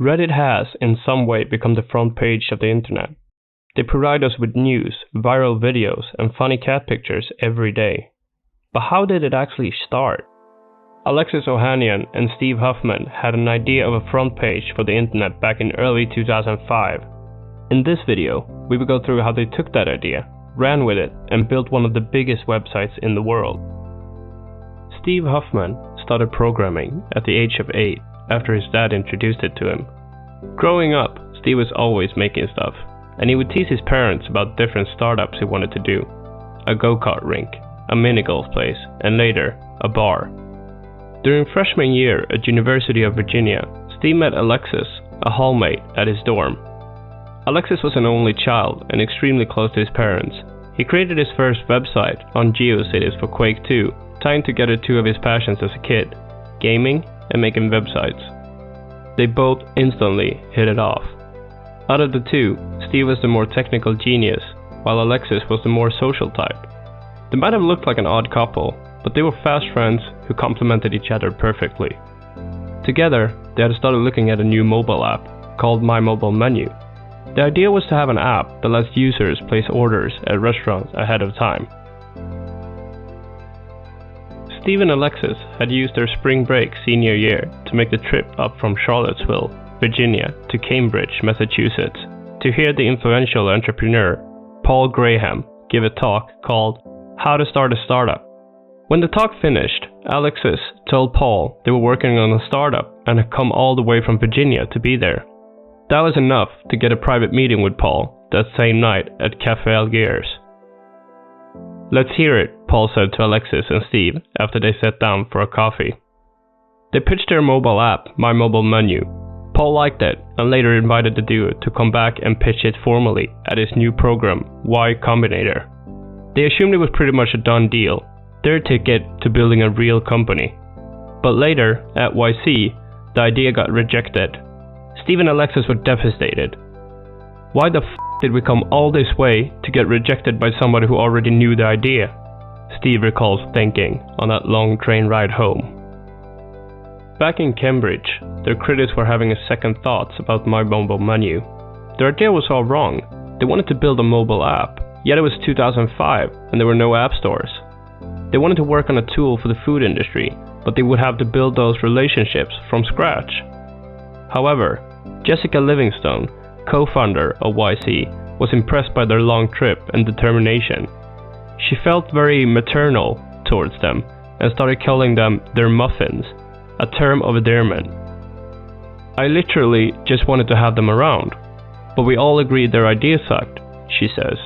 Reddit has, in some way, become the front page of the internet. They provide us with news, viral videos, and funny cat pictures every day. But how did it actually start? Alexis Ohanian and Steve Huffman had an idea of a front page for the internet back in early 2005. In this video, we will go through how they took that idea, ran with it, and built one of the biggest websites in the world. Steve Huffman started programming at the age of 8 after his dad introduced it to him. Growing up, Steve was always making stuff, and he would tease his parents about different startups he wanted to do. A go-kart rink, a mini-golf place, and later, a bar. During freshman year at University of Virginia, Steve met Alexis, a hallmate, at his dorm. Alexis was an only child and extremely close to his parents. He created his first website on GeoCities for Quake 2, tying together two of his passions as a kid, gaming and making websites. They both instantly hit it off. Out of the two, Steve was the more technical genius, while Alexis was the more social type. They might have looked like an odd couple, but they were fast friends who complemented each other perfectly. Together, they had started looking at a new mobile app called My Mobile Menu. The idea was to have an app that lets users place orders at restaurants ahead of time. Steve and Alexis had used their spring break senior year to make the trip up from Charlottesville, Virginia to Cambridge, Massachusetts, to hear the influential entrepreneur Paul Graham give a talk called How to Start a Startup. When the talk finished, Alexis told Paul they were working on a startup and had come all the way from Virginia to be there. That was enough to get a private meeting with Paul that same night at Café Algiers. "Let's hear it," Paul said to Alexis and Steve after they sat down for a coffee. They pitched their mobile app, My Mobile Menu. Paul liked it and later invited the duo to come back and pitch it formally at his new program, Y Combinator. They assumed it was pretty much a done deal, their ticket to building a real company. But later, at YC, the idea got rejected. Steve and Alexis were devastated. Why the f*** did we come all this way to get rejected by somebody who already knew the idea? Steve recalls thinking on that long train ride home. Back in Cambridge, their critics were having a second thoughts about My Mobile Menu. Their idea was all wrong. They wanted to build a mobile app, yet it was 2005 and there were no app stores. They wanted to work on a tool for the food industry, but they would have to build those relationships from scratch. However, Jessica Livingstone, co-founder of YC, was impressed by their long trip and determination. She felt very maternal towards them and started calling them their muffins, a term of endearment. "I literally just wanted to have them around, but we all agreed their idea sucked," she says.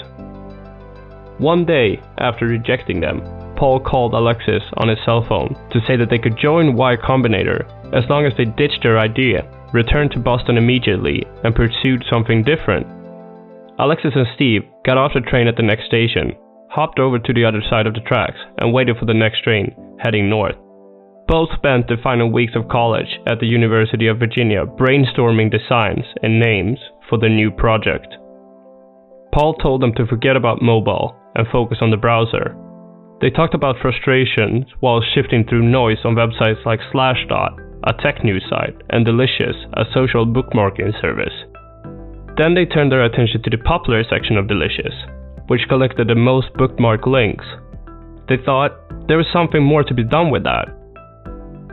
One day after rejecting them, Paul called Alexis on his cell phone to say that they could join Y Combinator as long as they ditched their idea, returned to Boston immediately, and pursued something different. Alexis and Steve got off the train at the next station, hopped over to the other side of the tracks, and waited for the next train, heading north. Both spent the final weeks of college at the University of Virginia brainstorming designs and names for the new project. Paul told them to forget about mobile and focus on the browser. They talked about frustrations while shifting through noise on websites like Slashdot, a tech news site, and Delicious, a social bookmarking service. Then they turned their attention to the popular section of Delicious, which collected the most bookmarked links. They thought there was something more to be done with that.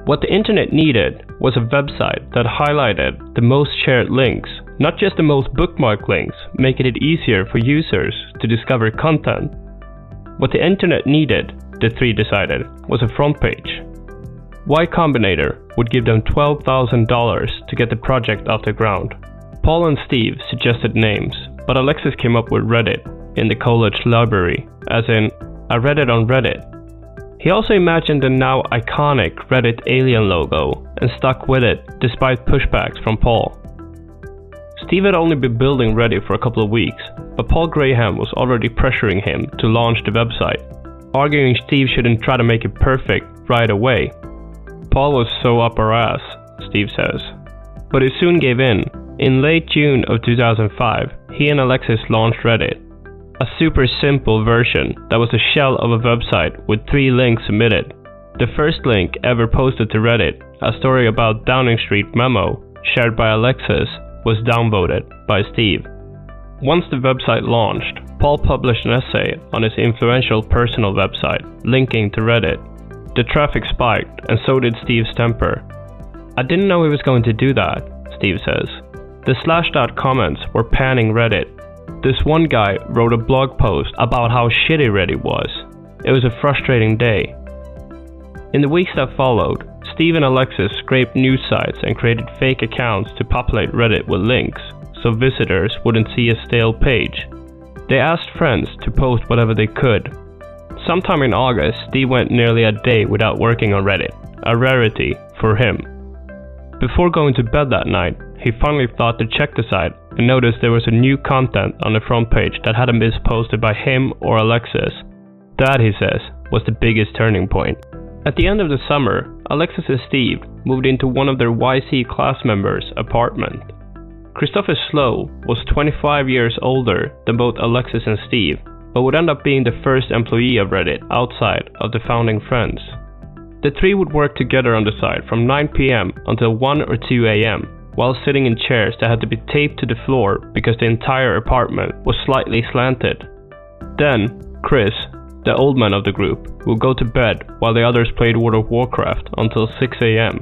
What the internet needed was a website that highlighted the most shared links, not just the most bookmarked links, making it easier for users to discover content. What the internet needed, the three decided, was a front page. Y Combinator would give them $12,000 to get the project off the ground. Paul and Steve suggested names, but Alexis came up with Reddit in the college library, as in, I read it on Reddit. He also imagined the now iconic Reddit alien logo and stuck with it despite pushbacks from Paul. Steve had only been building Reddit for a couple of weeks, but Paul Graham was already pressuring him to launch the website, arguing Steve shouldn't try to make it perfect right away. Paul was so up our ass, Steve says. But he soon gave in. In late June of 2005, he and Alexis launched Reddit, a super simple version that was a shell of a website with 3 links submitted. The first link ever posted to Reddit, a story about Downing Street memo, shared by Alexis, was downvoted by Steve. Once the website launched, Paul published an essay on his influential personal website, linking to Reddit. The traffic spiked, and so did Steve's temper. "I didn't know he was going to do that," Steve says. The slashed out comments were panning Reddit. This one guy wrote a blog post about how shitty Reddit was. It was a frustrating day. In the weeks that followed, Steve and Alexis scraped news sites and created fake accounts to populate Reddit with links, so visitors wouldn't see a stale page. They asked friends to post whatever they could. Sometime in August, Steve went nearly a day without working on Reddit, a rarity for him. Before going to bed that night, he finally thought to check the site and noticed there was a new content on the front page that hadn't been posted by him or Alexis. That, he says, was the biggest turning point. At the end of the summer, Alexis and Steve moved into one of their YC class members' apartment. Christopher Slow was 25 years older than both Alexis and Steve, but would end up being the first employee of Reddit outside of the founding friends. The three would work together on the site from 9 p.m. until 1 or 2 a.m., while sitting in chairs that had to be taped to the floor because the entire apartment was slightly slanted. Then, Chris, the old man of the group, would go to bed while the others played World of Warcraft until 6 a.m.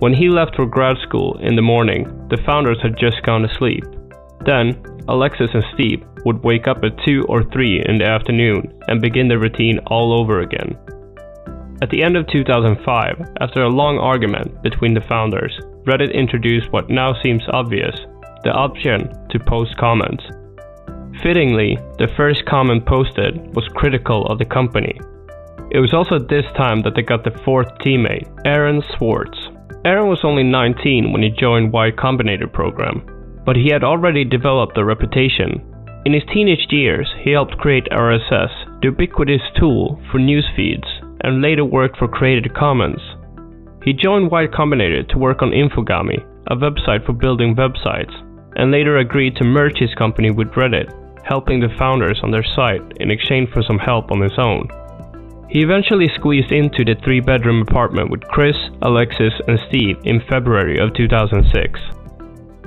When he left for grad school in the morning, the founders had just gone to sleep. Then, Alexis and Steve would wake up at 2 or 3 in the afternoon and begin their routine all over again. At the end of 2005, after a long argument between the founders, Reddit introduced what now seems obvious, the option to post comments. Fittingly, the first comment posted was critical of the company. It was also at this time that they got the fourth teammate, Aaron Swartz. Aaron was only 19 when he joined Y Combinator program, but he had already developed a reputation. In his teenage years, he helped create RSS, the ubiquitous tool for news feeds, and later worked for Created Commons. He joined Y Combinator to work on Infogami, a website for building websites, and later agreed to merge his company with Reddit, helping the founders on their site in exchange for some help on his own. He eventually squeezed into the 3-bedroom apartment with Chris, Alexis, and Steve in February of 2006.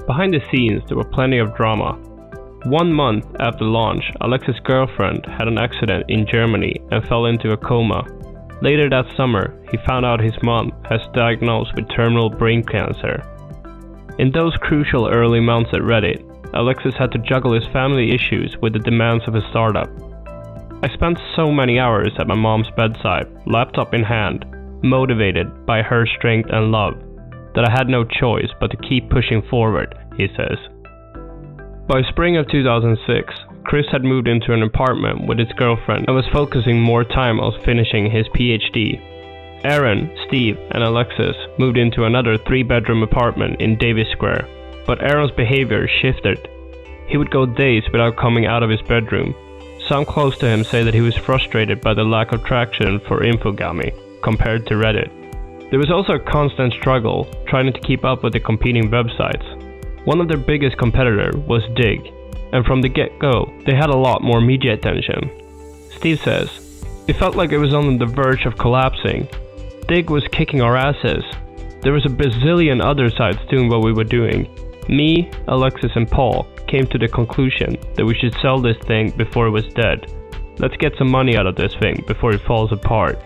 Behind the scenes, there were plenty of drama. 1 month after launch, Alexis' girlfriend had an accident in Germany and fell into a coma. Later that summer, he found out his mom was diagnosed with terminal brain cancer. In those crucial early months at Reddit, Alexis had to juggle his family issues with the demands of a startup. "I spent so many hours at my mom's bedside, laptop in hand, motivated by her strength and love, that I had no choice but to keep pushing forward," he says. By spring of 2006, Chris had moved into an apartment with his girlfriend and was focusing more time on finishing his PhD. Aaron, Steve, and Alexis moved into another 3-bedroom apartment in Davis Square, but Aaron's behavior shifted. He would go days without coming out of his bedroom. Some close to him say that he was frustrated by the lack of traction for Infogami compared to Reddit. There was also a constant struggle trying to keep up with the competing websites. One of their biggest competitor was Dig, and from the get-go, they had a lot more media attention. Steve says, "It felt like it was on the verge of collapsing. Dig was kicking our asses. There was a bazillion other sites doing what we were doing. Me, Alexis, and Paul came to the conclusion that we should sell this thing before it was dead. Let's get some money out of this thing before it falls apart."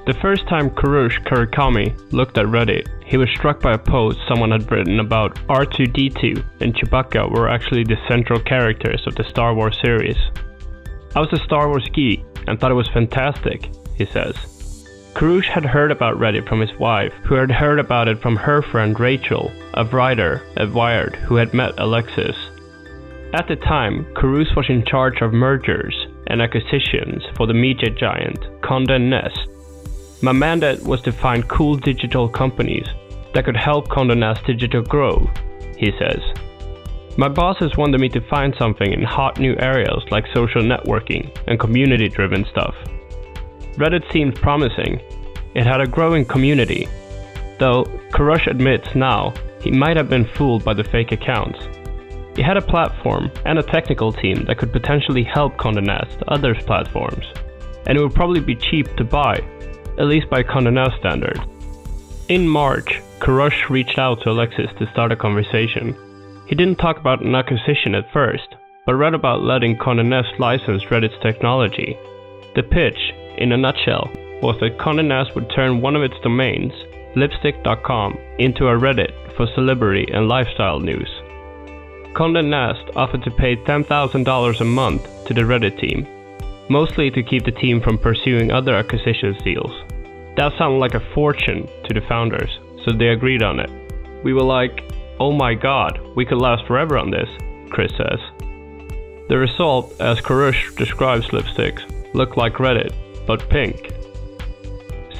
The first time Kurush Kurakami looked at Reddit, he was struck by a post someone had written about R2-D2 and Chewbacca were actually the central characters of the Star Wars series. "I was a Star Wars geek and thought it was fantastic," he says. Kurush had heard about Reddit from his wife, who had heard about it from her friend Rachel, a writer at Wired who had met Alexis. At the time, Kurush was in charge of mergers and acquisitions for the media giant Conde and Nast. My mandate was to find cool digital companies that could help Conde Nast Digital grow, he says. My bosses wanted me to find something in hot new areas like social networking and community-driven stuff. Reddit seemed promising. It had a growing community, though Kurush admits now he might have been fooled by the fake accounts. It had a platform and a technical team that could potentially help Conde Nast to other platforms, and it would probably be cheap to buy, at least by Conde Nast standard. In March, Kurosh reached out to Alexis to start a conversation. He didn't talk about an acquisition at first, but read about letting Conde Nast license Reddit's technology. The pitch, in a nutshell, was that Conde Nast would turn one of its domains, lipstick.com, into a Reddit for celebrity and lifestyle news. Conde Nast offered to pay $10,000 a month to the Reddit team, mostly to keep the team from pursuing other acquisitions deals. That sounded like a fortune to the founders, so they agreed on it. We were like, oh my god, we could last forever on this, Chris says. The result, as Kurosh describes lipsticks, looked like Reddit, but pink.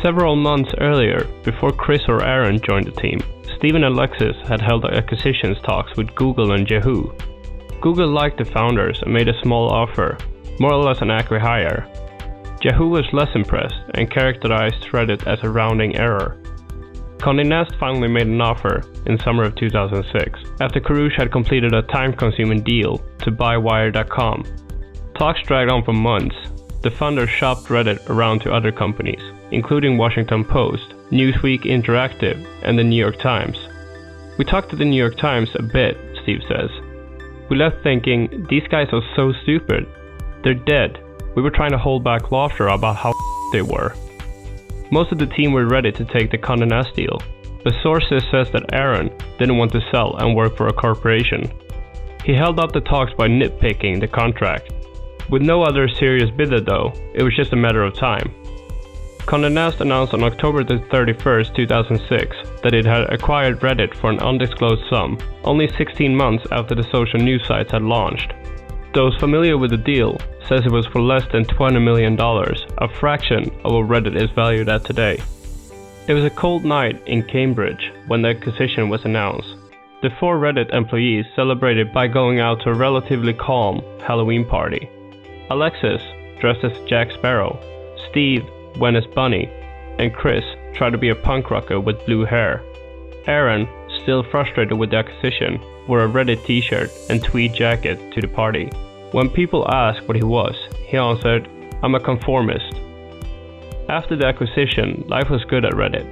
Several months earlier, before Chris or Aaron joined the team, Steve and Alexis had held acquisitions talks with Google and Yahoo. Google liked the founders and made a small offer, more or less an acqui-hire. Yahoo was less impressed and characterized Reddit as a rounding error. Conde Nast finally made an offer in summer of 2006, after Kurosh had completed a time-consuming deal to buy Wire.com. Talks dragged on for months. The founders shopped Reddit around to other companies, including Washington Post, Newsweek Interactive, and the New York Times. We talked to the New York Times a bit, Steve says. We left thinking, these guys are so stupid. They're dead. We were trying to hold back laughter about how they were. Most of the team were ready to take the Conde Nast deal, but sources says that Aaron didn't want to sell and work for a corporation. He held up the talks by nitpicking the contract. With no other serious bidder though, it was just a matter of time. Conde Nast announced on October 31st, 2006 that it had acquired Reddit for an undisclosed sum, only 16 months after the social news sites had launched. Those familiar with the deal says it was for less than $20 million, a fraction of what Reddit is valued at today. It was a cold night in Cambridge when the acquisition was announced. The 4 Reddit employees celebrated by going out to a relatively calm Halloween party. Alexis, dressed as Jack Sparrow, Steve went as Bunny, and Chris tried to be a punk rocker with blue hair. Aaron, still frustrated with the acquisition, wore a Reddit t-shirt and tweed jacket to the party. When people asked what he was, he answered, "I'm a conformist." After the acquisition, life was good at Reddit.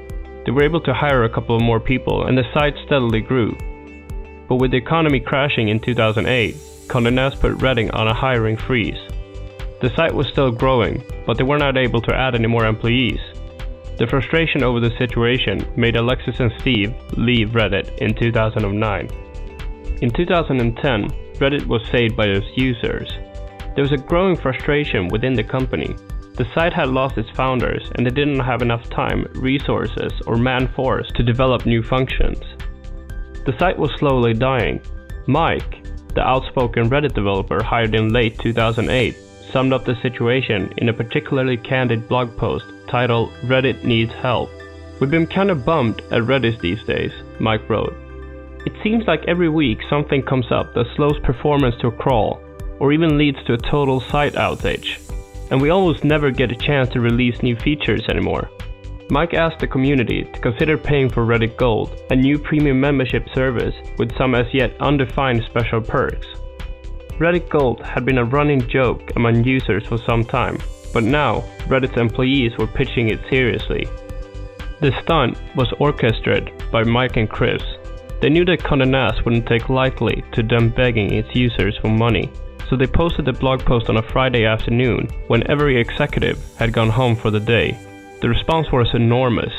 They were able to hire a couple of more people and the site steadily grew. But with the economy crashing in 2008, Conde Nast put Reddit on a hiring freeze. The site was still growing, but they were not able to add any more employees. The frustration over the situation made Alexis and Steve leave Reddit in 2009. In 2010, Reddit was saved by its users. There was a growing frustration within the company. The site had lost its founders and they didn't have enough time, resources, or man-force to develop new functions. The site was slowly dying. Mike, the outspoken Reddit developer hired in late 2008, summed up the situation in a particularly candid blog post titled "Reddit Needs Help." "We've been kinda bummed at Reddit these days," Mike wrote. "It seems like every week something comes up that slows performance to a crawl, or even leads to a total site outage. And we almost never get a chance to release new features anymore." Mike asked the community to consider paying for Reddit Gold, a new premium membership service with some as yet undefined special perks. Reddit Gold had been a running joke among users for some time, but now Reddit's employees were pitching it seriously. The stunt was orchestrated by Mike and Chris. They knew that Conde Nast wouldn't take lightly to them begging its users for money, so they posted the blog post on a Friday afternoon when every executive had gone home for the day. The response was enormous.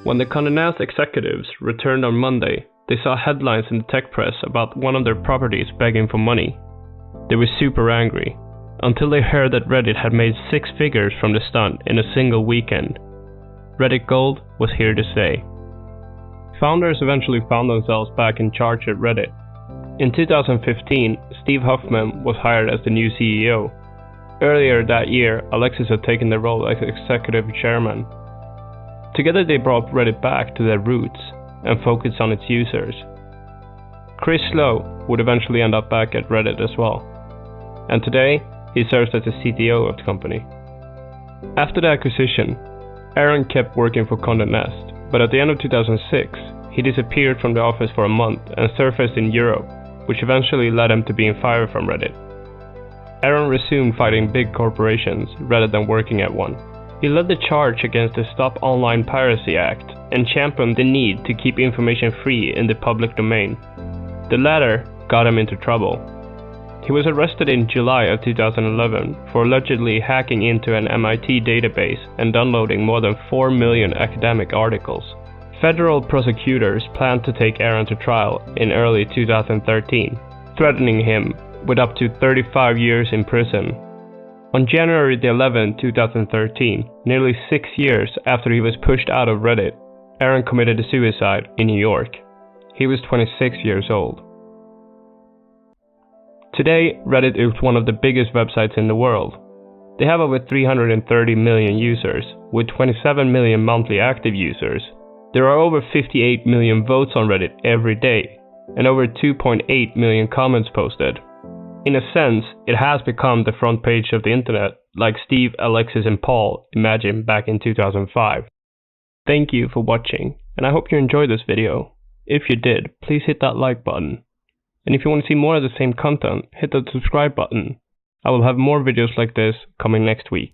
When the Conde Nast executives returned on Monday, they saw headlines in the tech press about one of their properties begging for money. They were super angry, until they heard that Reddit had made 6 figures from the stunt in a single weekend. Reddit Gold was here to stay. Founders eventually found themselves back in charge at Reddit. In 2015, Steve Huffman was hired as the new CEO. Earlier that year, Alexis had taken the role as executive chairman. Together they brought Reddit back to their roots and focused on its users. Chris Lowe would eventually end up back at Reddit as well. And today, he serves as the CTO of the company. After the acquisition, Aaron kept working for Conde Nast, but at the end of 2006, he disappeared from the office for a month and surfaced in Europe, which eventually led him to being fired from Reddit. Aaron resumed fighting big corporations rather than working at one. He led the charge against the Stop Online Piracy Act and championed the need to keep information free in the public domain. The latter got him into trouble. He was arrested in July of 2011 for allegedly hacking into an MIT database and downloading more than 4 million academic articles. Federal prosecutors planned to take Aaron to trial in early 2013, threatening him with up to 35 years in prison. On January 11, 2013, nearly 6 years after he was pushed out of Reddit, Aaron committed suicide in New York. He was 26 years old. Today, Reddit is one of the biggest websites in the world. They have over 330 million users, with 27 million monthly active users. There are over 58 million votes on Reddit every day, and over 2.8 million comments posted. In a sense, it has become the front page of the internet, like Steve, Alexis, and Paul imagined back in 2005. Thank you for watching, and I hope you enjoyed this video. If you did, please hit that like button. And if you want to see more of the same content, hit that subscribe button. I will have more videos like this coming next week.